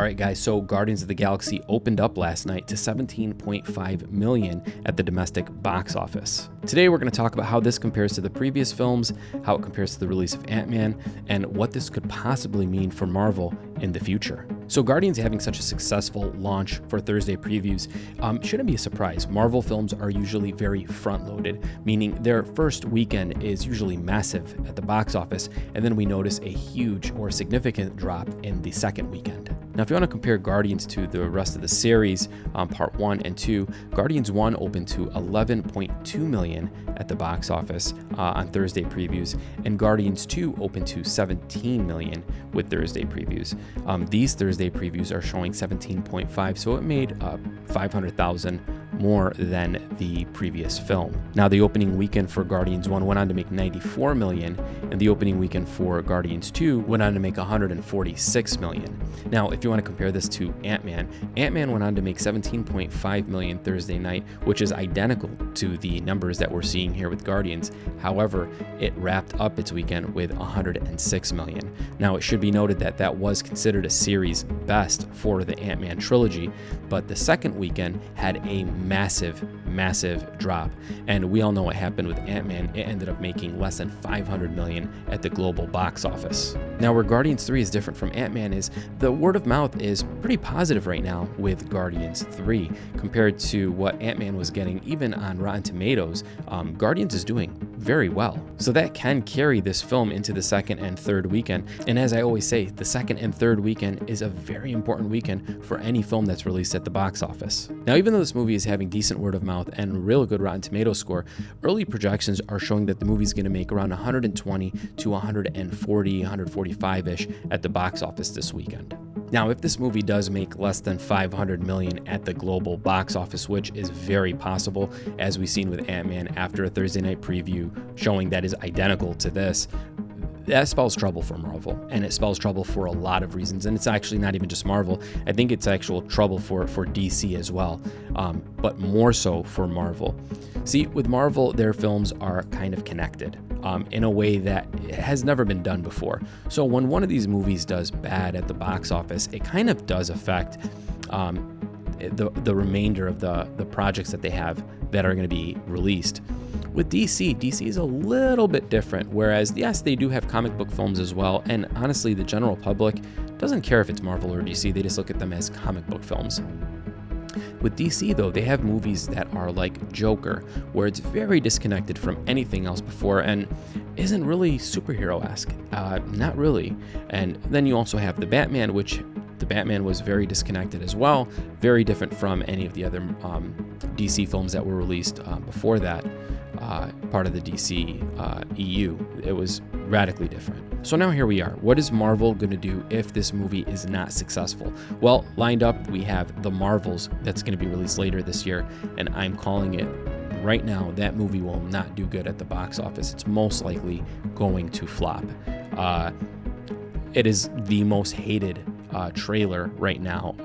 Alright guys, so Guardians of the Galaxy opened up last night to 17.5 million at the domestic box office. Today we're going to talk about how this compares to the previous films, how it compares to the release of Ant-Man, and what this could possibly mean for Marvel in the future. So Guardians having such a successful launch for Thursday previews shouldn't be a surprise. Marvel films are usually very front-loaded, meaning their first weekend is usually massive at the box office, and then we notice a huge or significant drop in the second weekend. Now, if you want to compare Guardians to the rest of the series, part 1 and 2, Guardians 1 opened to 11.2 million at the box office on Thursday previews, and Guardians 2 opened to 17 million with Thursday previews. These Thursday previews are showing 17.5, so it made 500,000 more than the previous film. Now, the opening weekend for Guardians 1 went on to make 94 million, and the opening weekend for Guardians 2 went on to make 146 million. Now, if you want to compare this to Ant-Man, Ant-Man went on to make 17.5 million Thursday night, which is identical to the numbers that we're seeing here with Guardians. However, it wrapped up its weekend with 106 million. Now, it should be noted that that was considered a series best for the Ant-Man trilogy, but the second weekend had a massive drop, and we all know what happened with Ant-Man. It ended up making less than 500 million at the global box office. Now, where Guardians 3 is different from Ant-Man is the word of mouth is pretty positive right now with Guardians 3 compared to what Ant-Man was getting. Even on Rotten Tomatoes, Guardians is doing very well, so that can carry this film into the second and third weekend. And as I always say, the second and third weekend is a very important weekend for any film that's released at the box office. Now, even though this movie is having decent word of mouth and real good Rotten Tomatoes score, early projections are showing that the movie is going to make around 120 to 140, 145-ish at the box office this weekend. Now, if this movie does make less than 500 million at the global box office, which is very possible, as we've seen with Ant-Man after a Thursday night preview showing that is identical to this, that spells trouble for Marvel, and it spells trouble for a lot of reasons. And it's actually not even just Marvel. I think it's actual trouble for DC as well, but more so for Marvel. See, with Marvel, their films are kind of connected in a way that has never been done before. So when one of these movies does bad at the box office, it kind of does affect the remainder of the projects that they have that are going to be released. With DC is a little bit different, whereas yes, they do have comic book films as well, and honestly, the general public doesn't care if it's Marvel or DC, they just look at them as comic book films. With DC though, they have movies that are like Joker, where it's very disconnected from anything else before and isn't really superhero-esque, not really. And then you also have the Batman, which the Batman was very disconnected as well, very different from any of the other DC films that were released before that, part of the DC EU. It was radically different. So now here we are. What is Marvel going to do if this movie is not successful? Well, lined up, we have The Marvels that's going to be released later this year, and I'm calling it right now, that movie will not do good at the box office. It's most likely going to flop. It is the most hated trailer right now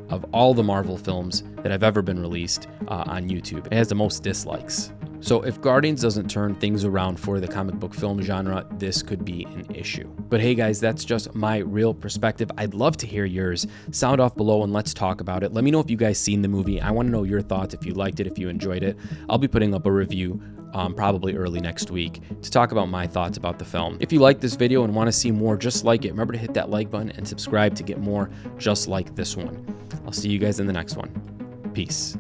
of all the Marvel films that have ever been released on YouTube. It has the most dislikes. So if Guardians doesn't turn things around for the comic book film genre, this could be an issue. But hey guys, that's just my real perspective. I'd love to hear yours. Sound off below and let's talk about it. Let me know if you guys seen the movie. I want to know your thoughts, if you liked it, if you enjoyed it. I'll be putting up a review probably early next week to talk about my thoughts about the film. If you like this video and want to see more just like it, remember to hit that like button and subscribe to get more just like this one. I'll see you guys in the next one. Peace.